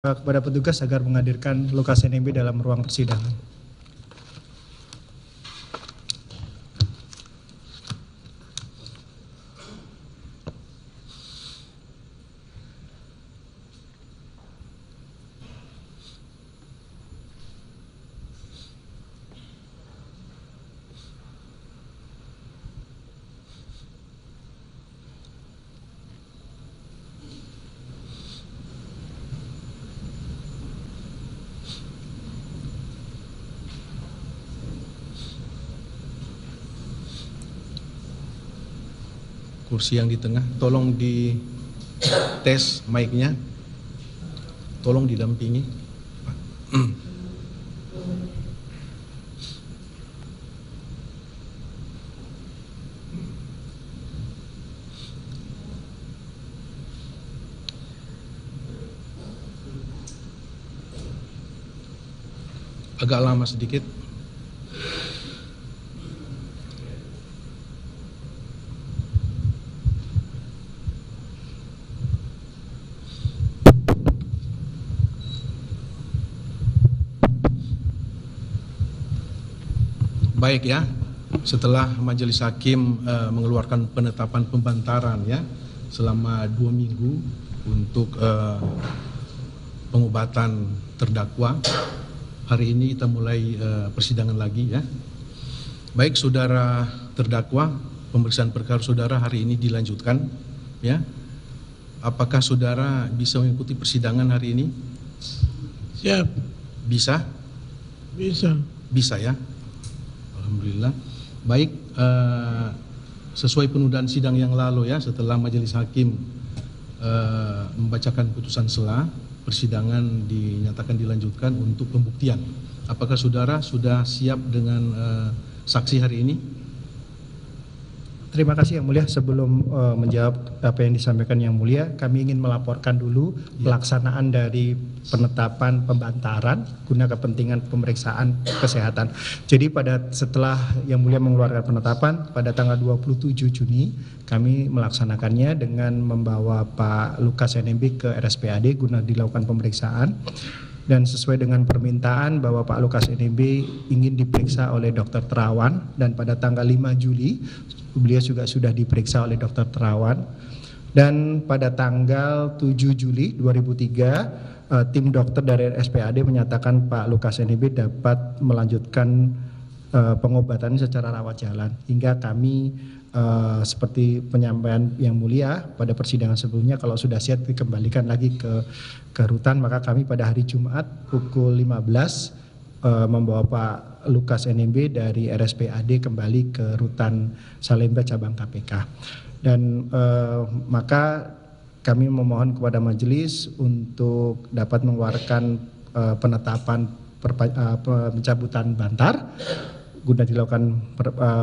kepada petugas agar menghadirkan Lukas NMB dalam ruang persidangan. Kursi yang di tengah, tolong di tes mic-nya, tolong didampingi. Agak lama sedikit. Baik ya, setelah Majelis Hakim mengeluarkan penetapan pembantaran ya selama 2 minggu untuk pengobatan terdakwa, hari ini kita mulai persidangan lagi ya. Baik saudara terdakwa, pemeriksaan perkara saudara hari ini dilanjutkan ya. Apakah saudara bisa mengikuti persidangan hari ini? Siap. Bisa? Bisa. Bisa ya. Alhamdulillah. Baik, sesuai penundaan sidang yang lalu ya, setelah Majelis Hakim membacakan putusan sela, persidangan dinyatakan dilanjutkan untuk pembuktian. Apakah saudara sudah siap dengan saksi hari ini? Terima kasih Yang Mulia. Sebelum menjawab apa yang disampaikan Yang Mulia, kami ingin melaporkan dulu pelaksanaan dari penetapan pembantaran guna kepentingan pemeriksaan kesehatan. Jadi setelah Yang Mulia mengeluarkan penetapan pada tanggal 27 Juni, kami melaksanakannya dengan membawa Pak Lukas NMB ke RSPAD guna dilakukan pemeriksaan. Dan sesuai dengan permintaan bahwa Pak Lukas NMB ingin diperiksa oleh Dr. Terawan, dan pada tanggal 5 Juli beliau juga sudah diperiksa oleh Dr. Terawan. Dan pada tanggal 7 Juli 2003 tim dokter dari RSPAD menyatakan Pak Lukas NMB dapat melanjutkan pengobatan secara rawat jalan, hingga kami seperti penyampaian Yang Mulia pada persidangan sebelumnya, kalau sudah siap dikembalikan lagi ke rutan, maka kami pada hari Jumat pukul 15 membawa Pak Lukas NMB dari RSPAD kembali ke rutan Salemba cabang KPK. Dan maka kami memohon kepada majelis untuk dapat mengeluarkan penetapan pencabutan bantar guna dilakukan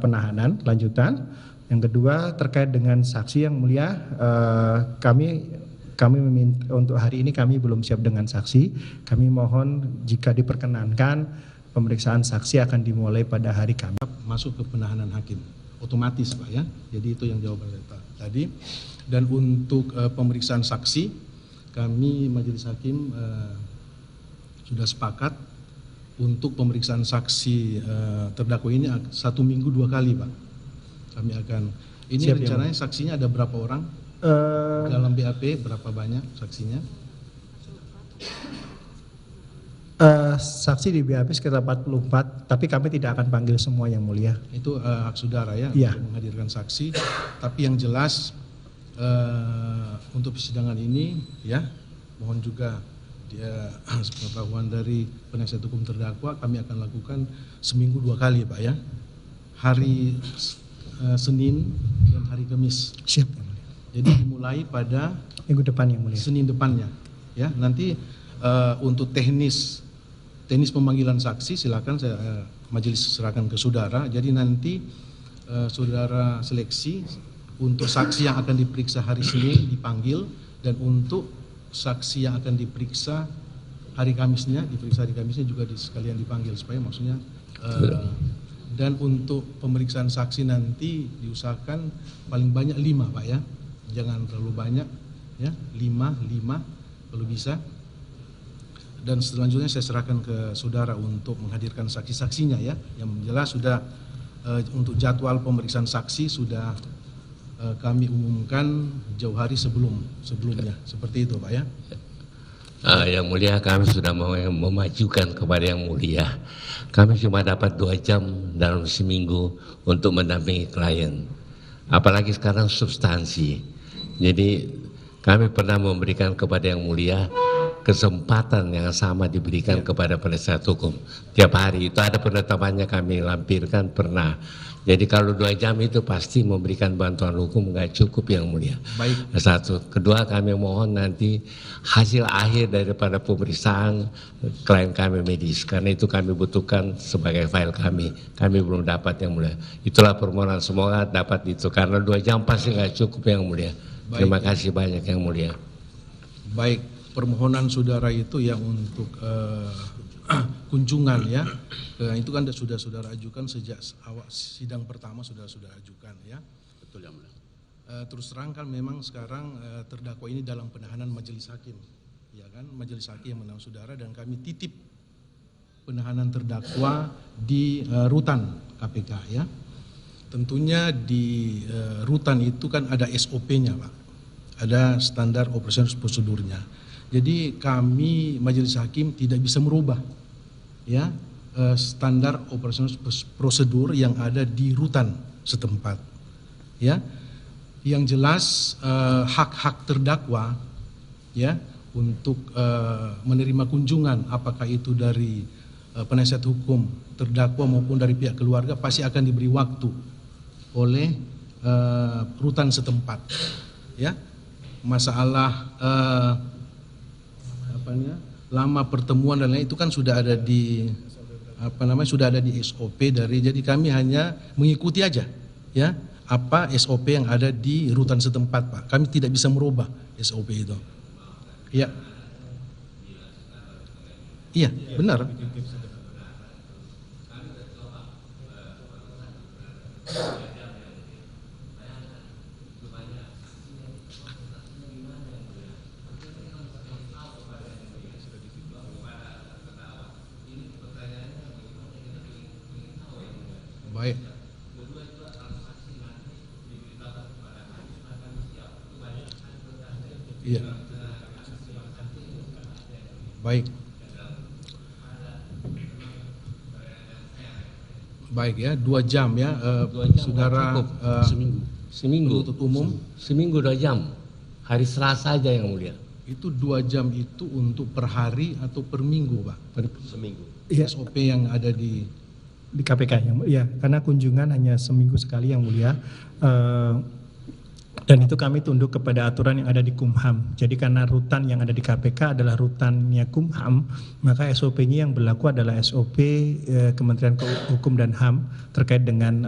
penahanan lanjutan. Yang kedua, terkait dengan saksi Yang Mulia, kami meminta untuk hari ini kami belum siap dengan saksi. Kami mohon jika diperkenankan pemeriksaan saksi akan dimulai pada hari Kamis. Masuk ke penahanan hakim otomatis Pak ya. Jadi itu yang jawaban Pak tadi. Dan untuk pemeriksaan saksi, kami Majelis Hakim sudah sepakat untuk pemeriksaan saksi terdakwa ini 1 minggu 2 kali Pak. Kami akan ini siap, rencananya ya, saksinya ada berapa orang? Dalam BAP berapa banyak saksinya? Saksi di BAP sekitar 44, tapi kami tidak akan panggil semua Yang Mulia. Itu hak saudara ya, iya, untuk menghadirkan saksi. Tapi yang jelas untuk persidangan ini ya, mohon juga pengetahuan dari penasihat hukum terdakwa, kami akan lakukan seminggu 2 kali Pak ya. Hari Senin dan hari Kamis. Siap. Jadi dimulai pada minggu depan Yang Mulia. Senin depannya ya. Nanti untuk teknis pemanggilan saksi silakan saya majelis serahkan ke saudara. Jadi nanti saudara seleksi untuk saksi yang akan diperiksa hari Senin dipanggil, dan untuk saksi yang akan diperiksa hari Kamisnya juga sekalian dipanggil, supaya maksudnya dan untuk pemeriksaan saksi nanti diusahakan paling banyak 5 Pak ya, jangan terlalu banyak ya, 5 kalau bisa dan selanjutnya saya serahkan ke saudara untuk menghadirkan saksi-saksinya ya. Yang jelas sudah untuk jadwal pemeriksaan saksi sudah kami umumkan jauh hari sebelumnya. Seperti itu Pak ya. Yang mulia, kami sudah memajukan kepada yang mulia. Kami cuma dapat 2 jam dalam seminggu untuk mendampingi klien. Apalagi sekarang substansi. Jadi kami pernah memberikan kepada yang mulia kesempatan yang sama diberikan kepada penasihat hukum. Tiap hari itu ada penetapannya kami lampirkan pernah. Jadi kalau 2 jam itu pasti memberikan bantuan hukum nggak cukup yang mulia. Baik. Satu. Kedua, kami mohon nanti hasil akhir daripada pemeriksaan klien kami medis. Karena itu kami butuhkan sebagai file kami. Kami belum dapat yang mulia. Itulah permohonan, semoga dapat itu. Karena 2 jam pasti nggak cukup yang mulia. Baik. Terima kasih banyak yang mulia. Baik, permohonan saudara itu yang untuk kunjungan ya, itu kan sudah saudara ajukan sejak awal sidang pertama sudah ajukan ya. Betul yang mulia. Terus terang kan memang sekarang terdakwa ini dalam penahanan majelis hakim, ya kan, majelis hakim yang menang saudara, dan kami titip penahanan terdakwa di rutan KPK ya. Tentunya di rutan itu kan ada SOP-nya Pak, ada standar operasional prosedurnya. Jadi kami majelis hakim tidak bisa merubah ya standar operasional prosedur yang ada di rutan setempat ya. Yang jelas hak-hak terdakwa ya untuk menerima kunjungan, apakah itu dari penasihat hukum terdakwa maupun dari pihak keluarga, pasti akan diberi waktu oleh rutan setempat ya. Masalah lama pertemuan dan lain itu kan sudah ada di sudah ada di SOP dari, jadi kami hanya mengikuti aja ya apa SOP yang ada di rutan setempat Pak. Kami tidak bisa merubah SOP itu. Iya. Iya, benar. Baik. Iya. Baik. Baik ya, 2 jam ya, 2 jam saudara. Seminggu. Penuntut umum. Seminggu 2 jam. Hari Selasa aja yang mulia. Itu 2 jam itu untuk per hari atau per minggu Pak? Seminggu. Iya. SOP yang ada di KPK yang ya, karena kunjungan hanya seminggu sekali yang mulia, dan itu kami tunduk kepada aturan yang ada di Kumham. Jadi karena rutan yang ada di KPK adalah rutannya Kumham, maka SOP-nya yang berlaku adalah SOP Kementerian Hukum dan HAM terkait dengan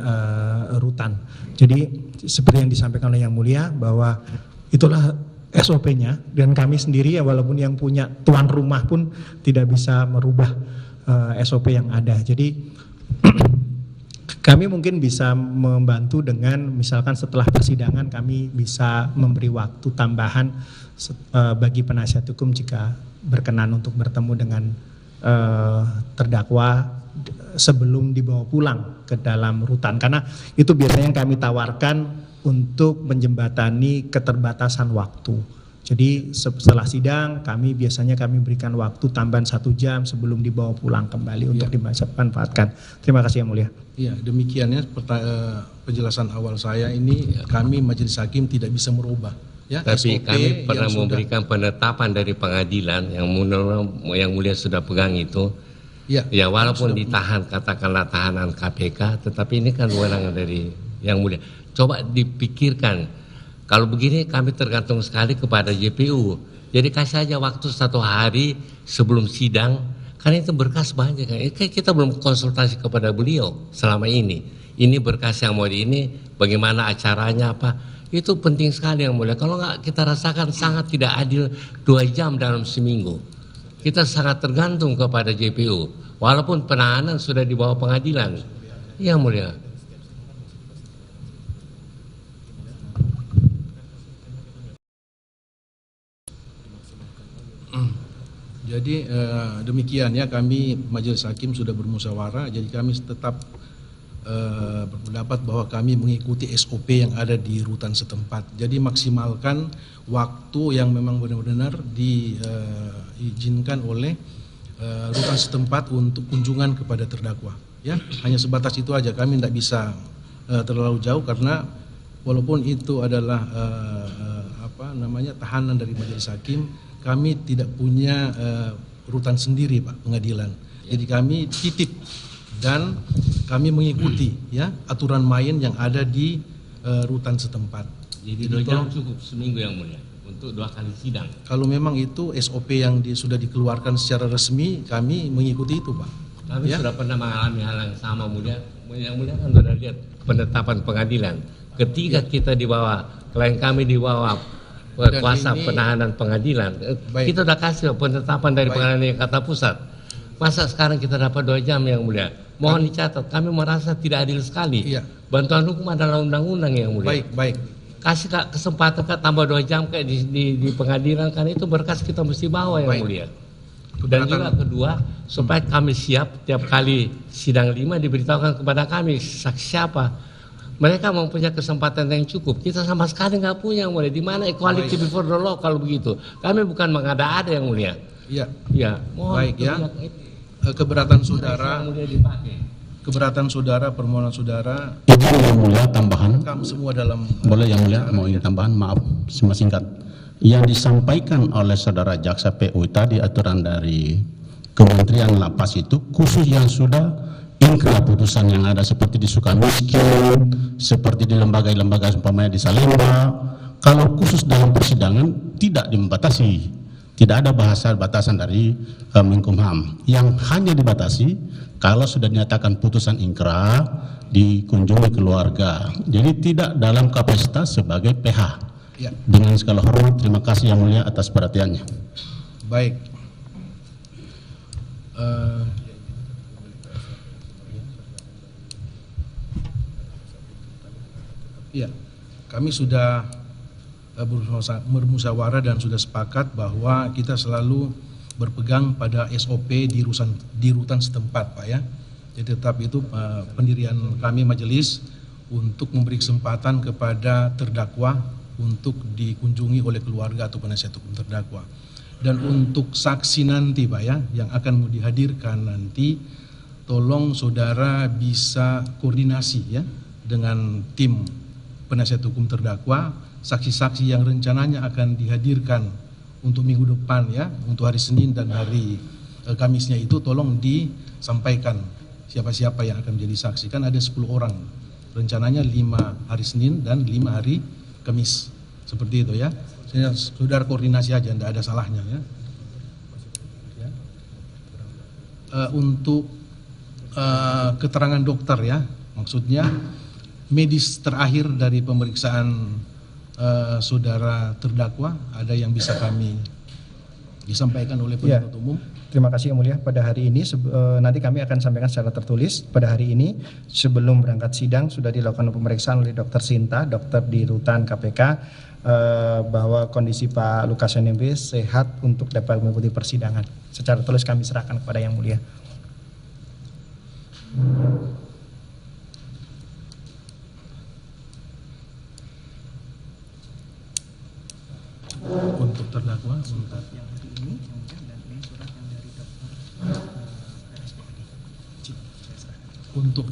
rutan. Jadi seperti yang disampaikan oleh yang mulia bahwa itulah SOP-nya, dan kami sendiri ya walaupun yang punya tuan rumah pun tidak bisa merubah SOP yang ada. Jadi kami mungkin bisa membantu dengan misalkan setelah persidangan kami bisa memberi waktu tambahan bagi penasihat hukum jika berkenan untuk bertemu dengan terdakwa sebelum dibawa pulang ke dalam rutan, karena itu biasanya yang kami tawarkan untuk menjembatani keterbatasan waktu. Jadi setelah sidang kami biasanya berikan waktu tambahan 1 jam sebelum dibawa pulang kembali untuk dimanfaatkan. Terima kasih yang mulia. Iya, demikiannya penjelasan awal saya ini, kami majelis hakim tidak bisa merubah ya. Tapi SOP kami pernah yang memberikan penetapan dari pengadilan yang mulia sudah pegang itu. Ya, Ya walaupun ditahan, katakanlah tahanan KPK, tetapi ini kan wewenang dari yang mulia. Coba dipikirkan. Kalau begini kami tergantung sekali kepada JPU. Jadi kasih aja waktu 1 hari sebelum sidang, karena itu berkas banyak. Kita belum konsultasi kepada beliau selama ini. Ini berkas yang mau ini, bagaimana acaranya apa, itu penting sekali yang mulia. Kalau nggak kita rasakan sangat tidak adil 2 jam dalam seminggu. Kita sangat tergantung kepada JPU. Walaupun penahanan sudah dibawa pengadilan. Yang mulia. Jadi demikian ya, kami Majelis Hakim sudah bermusyawarah, jadi kami tetap berpendapat bahwa kami mengikuti SOP yang ada di rutan setempat. Jadi maksimalkan waktu yang memang benar-benar diizinkan oleh rutan setempat untuk kunjungan kepada terdakwa. Ya, hanya sebatas itu aja. Kami tidak bisa terlalu jauh karena walaupun itu adalah tahanan dari Majelis Hakim, kami tidak punya rutan sendiri, Pak, pengadilan. Jadi kami titip dan kami mengikuti ya aturan main yang ada di rutan setempat. Jadi 2 jam cukup seminggu yang mulia untuk 2 kali sidang. Kalau memang itu SOP yang sudah dikeluarkan secara resmi, kami mengikuti itu, Pak. Kami sudah pernah mengalami hal yang sama, mulia. Yang mulia kan sudah lihat penetapan pengadilan. Ketika kita dibawa, klien kami dibawa kuasa penahanan pengadilan, kita sudah kasih penetapan dari pengadilan Jakarta Pusat. Masa sekarang kita dapat 2 jam yang mulia? Mohon dicatat, kami merasa tidak adil sekali. Iya. Bantuan hukum adalah undang-undang yang mulia. Baik. Kasih kesempatan tambah 2 jam kayak di pengadilan, karena itu berkas kita mesti bawa yang mulia. Dan juga kedua, supaya kami siap tiap kali sidang 5 diberitahukan kepada kami saksi siapa. Mereka mempunyai kesempatan yang cukup. Kita sama sekali nggak punya yang mulia. Di mana equality before the law kalau begitu? Kami bukan mengada-ada yang mulia. Iya. Ya, mohon. Baik ya. Keberatan saudara, permohonan saudara. Izin yang mulia tambahan. Kamu semua dalam. Boleh yang mulia, mau ingin tambahan, maaf, singkat. Yang disampaikan oleh saudara jaksa PU tadi aturan dari Kementerian Lapas itu khusus yang sudah ingkrah putusan yang ada seperti di Sukamiskin, seperti di lembaga-lembaga umpamanya di Salemba. Kalau khusus dalam persidangan tidak dibatasi. Tidak ada batasan dari Menkumham. Yang hanya dibatasi kalau sudah dinyatakan putusan ingkrah dikunjungi keluarga. Jadi tidak dalam kapasitas sebagai PH. Ya. Dengan segala hormat, terima kasih yang mulia atas perhatiannya. Baik. Ya, kami sudah bermusyawarah dan sudah sepakat bahwa kita selalu berpegang pada SOP di rutan setempat, Pak ya. Jadi tetap itu pendirian kami majelis untuk memberi kesempatan kepada terdakwa untuk dikunjungi oleh keluarga atau penasihat hukum terdakwa. Dan untuk saksi nanti, Pak ya, yang akan dihadirkan nanti, tolong saudara bisa koordinasi ya dengan tim penasihat hukum terdakwa. Saksi-saksi yang rencananya akan dihadirkan untuk minggu depan ya, untuk hari Senin dan hari Kamisnya itu tolong disampaikan siapa-siapa yang akan menjadi saksi. Kan ada 10 orang, rencananya 5 hari Senin dan 5 hari Kamis, seperti itu ya. Saudara koordinasi aja, tidak ada salahnya ya. Untuk keterangan dokter ya, maksudnya medis terakhir dari pemeriksaan saudara terdakwa, ada yang bisa kami disampaikan oleh penuntut umum? Terima kasih yang mulia. Pada hari ini nanti kami akan sampaikan secara tertulis. Pada hari ini sebelum berangkat sidang sudah dilakukan pemeriksaan oleh Dr. Sinta, dokter di rutan KPK, bahwa kondisi Pak Lukas NMB sehat untuk dapat mengikuti persidangan. Secara tertulis kami serahkan kepada yang mulia. Untuk terdakwa, untuk yang hari ini yang mulia, dan ini surat yang dari dokter RSPAD. Untuk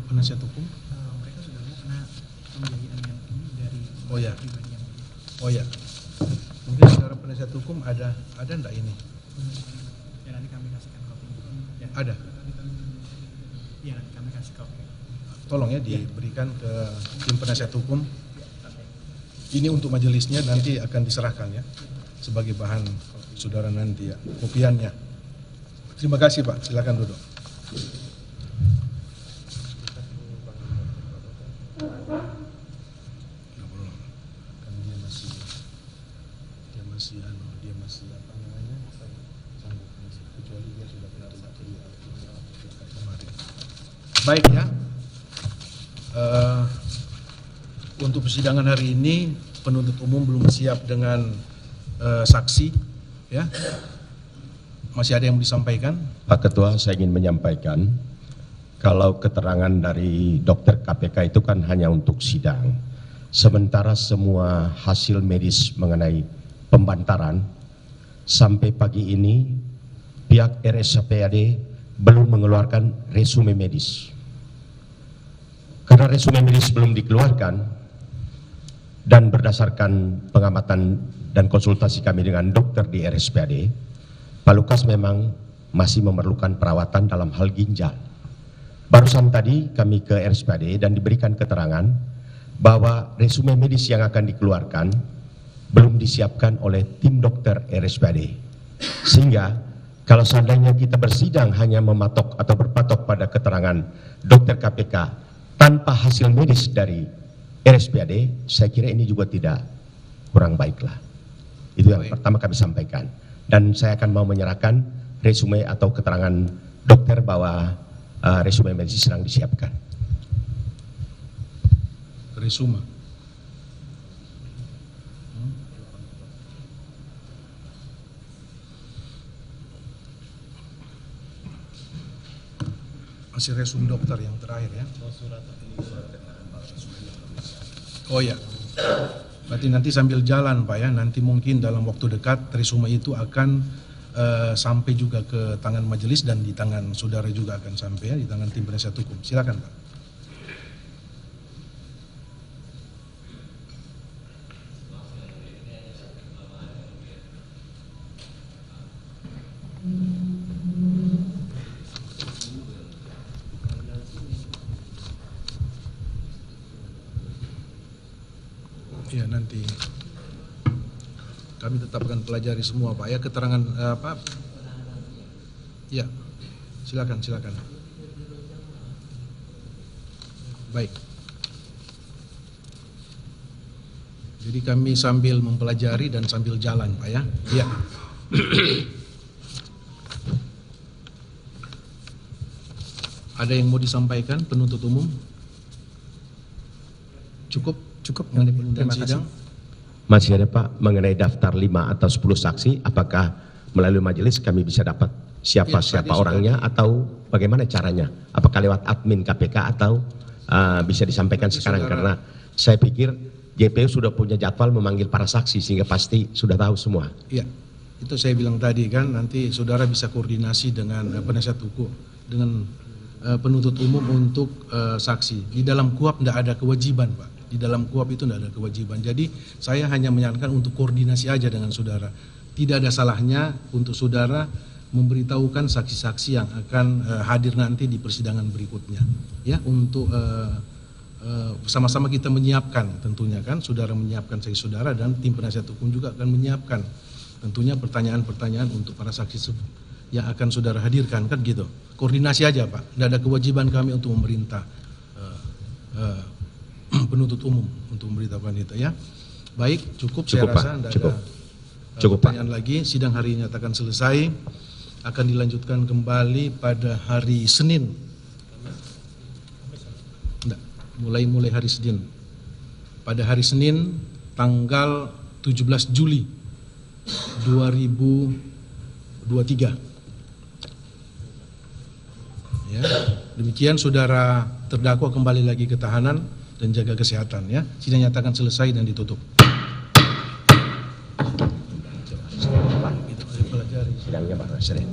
penasihat hukum. Mereka sudah mau kena pembiayaan yang ini dari pribadi yang mulia. Oh ya. Mungkin saudara penasihat hukum ada enggak ini? Ya nanti kami kasihkan kopi. Ya. Ada. Iya nanti kami kasih kopi. Tolong ya diberikan ke tim penasihat hukum. Ini untuk majelisnya nanti akan diserahkan ya sebagai bahan saudara nanti ya kopiannya. Terima kasih Pak, silakan duduk. Kan dia masih apa namanya? Sanggup kecuali dia sudah kemarin. Baik ya. Untuk persidangan hari ini penuntut umum belum siap dengan saksi ya. Masih ada yang mau disampaikan? Pak Ketua, saya ingin menyampaikan kalau keterangan dari dokter KPK itu kan hanya untuk sidang. Sementara semua hasil medis mengenai pembantaran sampai pagi ini pihak RSPAD belum mengeluarkan resume medis. Karena resume medis belum dikeluarkan dan berdasarkan pengamatan dan konsultasi kami dengan dokter di RSPAD, Pak Lukas memang masih memerlukan perawatan dalam hal ginjal. Barusan tadi kami ke RSPAD dan diberikan keterangan bahwa resume medis yang akan dikeluarkan belum disiapkan oleh tim dokter RSPAD. Sehingga kalau seandainya kita bersidang hanya mematok atau berpatok pada keterangan dokter KPK tanpa hasil medis dari RSPAD, saya kira ini juga tidak kurang baiklah. Itu yang pertama kami sampaikan. Dan saya akan mau menyerahkan resume atau keterangan dokter bahwa resume medis sedang disiapkan. Resume. Masih resume dokter yang terakhir ya. Oh ya. Berarti nanti sambil jalan Pak ya, nanti mungkin dalam waktu dekat resume itu akan sampai juga ke tangan majelis dan di tangan saudara juga akan sampai ya, di tangan tim penasihat hukum. Silakan Pak. Ya nanti kami tetap akan pelajari semua Pak ya, keterangan apa? Ya, silakan. Baik. Jadi kami sambil mempelajari dan sambil jalan Pak ya. Ya. Ada yang mau disampaikan penuntut umum? Cukup mengenai penuntutan sidang. Masih ada Pak mengenai daftar 5 atau 10 saksi, apakah melalui majelis kami bisa dapat siapa orangnya atau bagaimana caranya? Apakah lewat admin KPK atau bisa disampaikan sekarang? Karena saya pikir JPU sudah punya jadwal memanggil para saksi sehingga pasti sudah tahu semua. Iya, itu saya bilang tadi kan, nanti saudara bisa koordinasi dengan penasihat hukum, dengan penuntut umum untuk saksi. Di dalam KUHAP tidak ada kewajiban Pak. Di dalam KUHAP itu tidak ada kewajiban. Jadi saya hanya menyarankan untuk koordinasi aja dengan saudara. Tidak ada salahnya untuk saudara memberitahukan saksi-saksi yang akan hadir nanti di persidangan berikutnya. Ya, untuk sama-sama kita menyiapkan tentunya kan, saudara menyiapkan saksi saudara dan tim penasihat hukum juga akan menyiapkan tentunya pertanyaan-pertanyaan untuk para saksi yang akan saudara hadirkan kan gitu. Koordinasi aja Pak. Tidak ada kewajiban kami untuk memerintah penuntut umum untuk memberitahukan itu ya. Baik, cukup saya rasa tidak ada pertanyaan lagi. Sidang hari ini nyatakan selesai. Akan dilanjutkan kembali pada hari Senin. Mulai hari Senin. Pada hari Senin tanggal 17 Juli 2023. Ya, demikian saudara terdakwa kembali lagi ke tahanan dan jaga kesehatan ya. Sidang nyatakan selesai dan ditutup. Sidangnya Pak Presiden.